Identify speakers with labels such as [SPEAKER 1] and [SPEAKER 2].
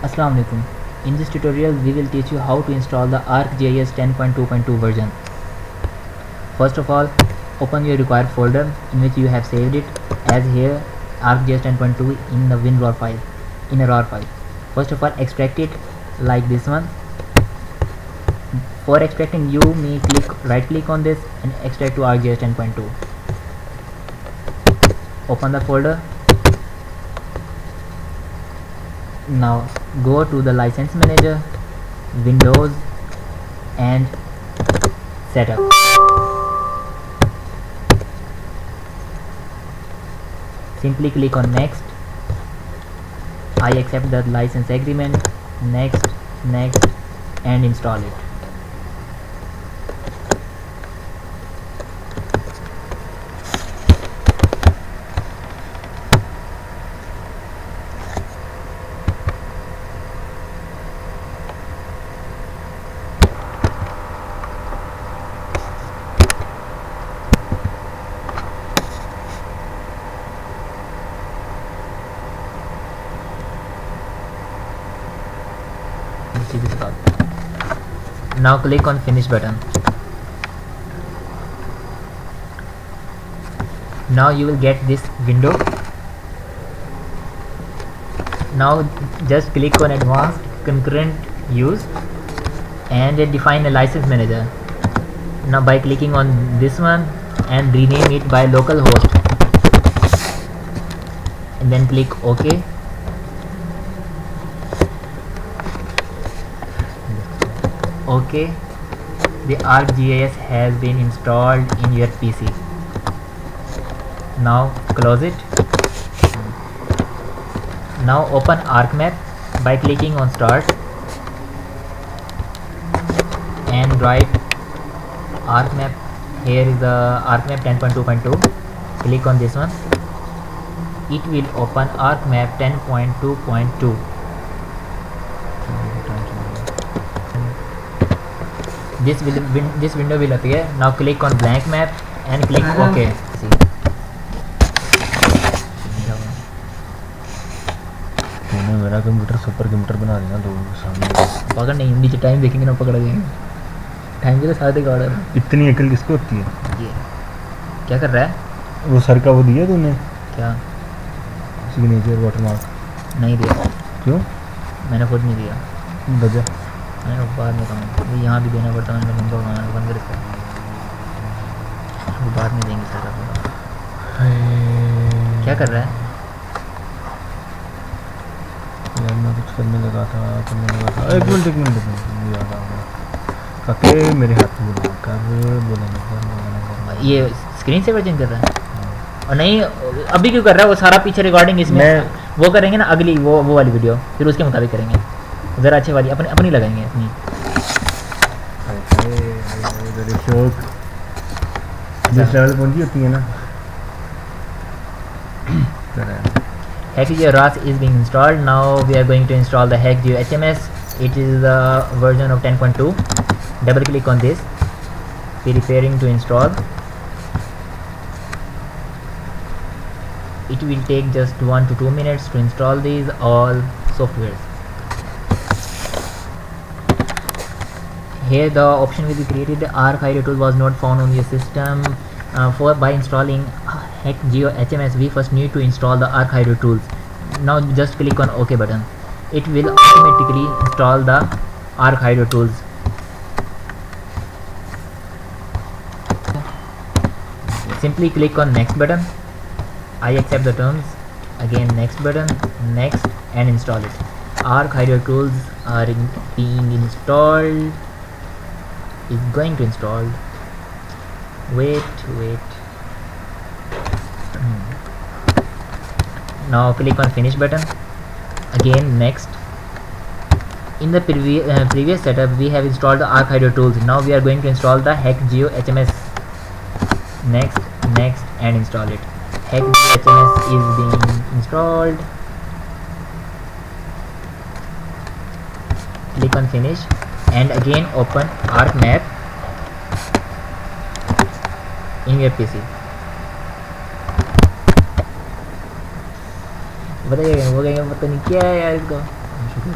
[SPEAKER 1] Assalamu alaikum. In this tutorial we will teach you how to install the ArcGIS 10.2.2 version. First of all, open your required folder in which you have saved it, as here ArcGIS 10.2 in the WinRAR file, in a RAR file. First of all, extract it like this one. For extracting, you may right click on this and extract to ArcGIS 10.2. Open the folder. Now go to the license manager, Windows, and setup. Simply click on next. I accept the license agreement. Next, and install it. Now click on finish button. Now you will get this window. Now just click on advanced concurrent use and define a license manager. Now by clicking on this one and rename it by localhost, and then click OK. Okay, the ArcGIS has been installed in your PC. Now close it. Now open ArcMap by clicking on Start and write ArcMap. Here is the ArcMap 10.2.2. Click on this one. It will open ArcMap 10.2.2. This window will appear. Now click on blank map and click OK. See.
[SPEAKER 2] मेरा computer super computer बना देना दो सामने।
[SPEAKER 1] पकड़ नहीं, नीचे time देखेंगे ना पकड़ देंगे। टाइम के तो साथ दिखा रहा है।
[SPEAKER 2] इतनी अकल किसको होती है?
[SPEAKER 1] ये क्या कर रहा है?
[SPEAKER 2] वो सर का वो दिया तूने?
[SPEAKER 1] क्या?
[SPEAKER 2] सिग्नेचर वाटरमार्क
[SPEAKER 1] नहीं दिया।
[SPEAKER 2] क्यों?
[SPEAKER 1] मैंने खुद नहीं दिया।
[SPEAKER 2] वजह?
[SPEAKER 1] मैंने बाद में कहूँ, यहाँ भी देना पड़ता है। मैंने बंद कर इसका, वो बाद में देंगे सर। क्या कर रहा है
[SPEAKER 2] यार? मैं कुछ करने लगा था। एक मिनट याद आ गया। काके मेरे हाथ में बोलेंगे।
[SPEAKER 1] ये स्क्रीन सेवर चेंज कर रहा है? और नहीं, अभी क्यों कर रहा है? वो सारा पीछे रिकॉर्डिंग इसमें वो करेंगे ना, अगली वो वाली वीडियो, फिर उसके मुताबिक करेंगे। ज़रा अच्छी वाली अपनी लगाएंगे अपनी।
[SPEAKER 2] जिस लेवल पहुंची होती है ना।
[SPEAKER 1] ArcGIS is being installed. Now we are going to install the ArcGIS HMS. It is the version of 10.2. Double click on this. Preparing to install. It will take just 1 to 2 minutes to install these all softwares. Here the option will be created. ArcGIS tool was not found on your system. By installing ArcGIS HMS, we first need to install the ArcGIS tools. Now just click on OK button. It will automatically install the ArcGIS tools. Simply click on next button. I accept the terms. Again next button, next, and install it. ArcGIS tools are being installed. Is going to install. Wait. Now click on finish button. Again next. In the previous setup we have installed the ArcGIS tools. Now we are going to install the ArcGIS HMS. Next, and install it. ArcGIS HMS is being installed. Click on finish and again open ArcMap in your PC. बताइए वो कहेंगे पता नहीं क्या है यार इसको।
[SPEAKER 2] शुक्र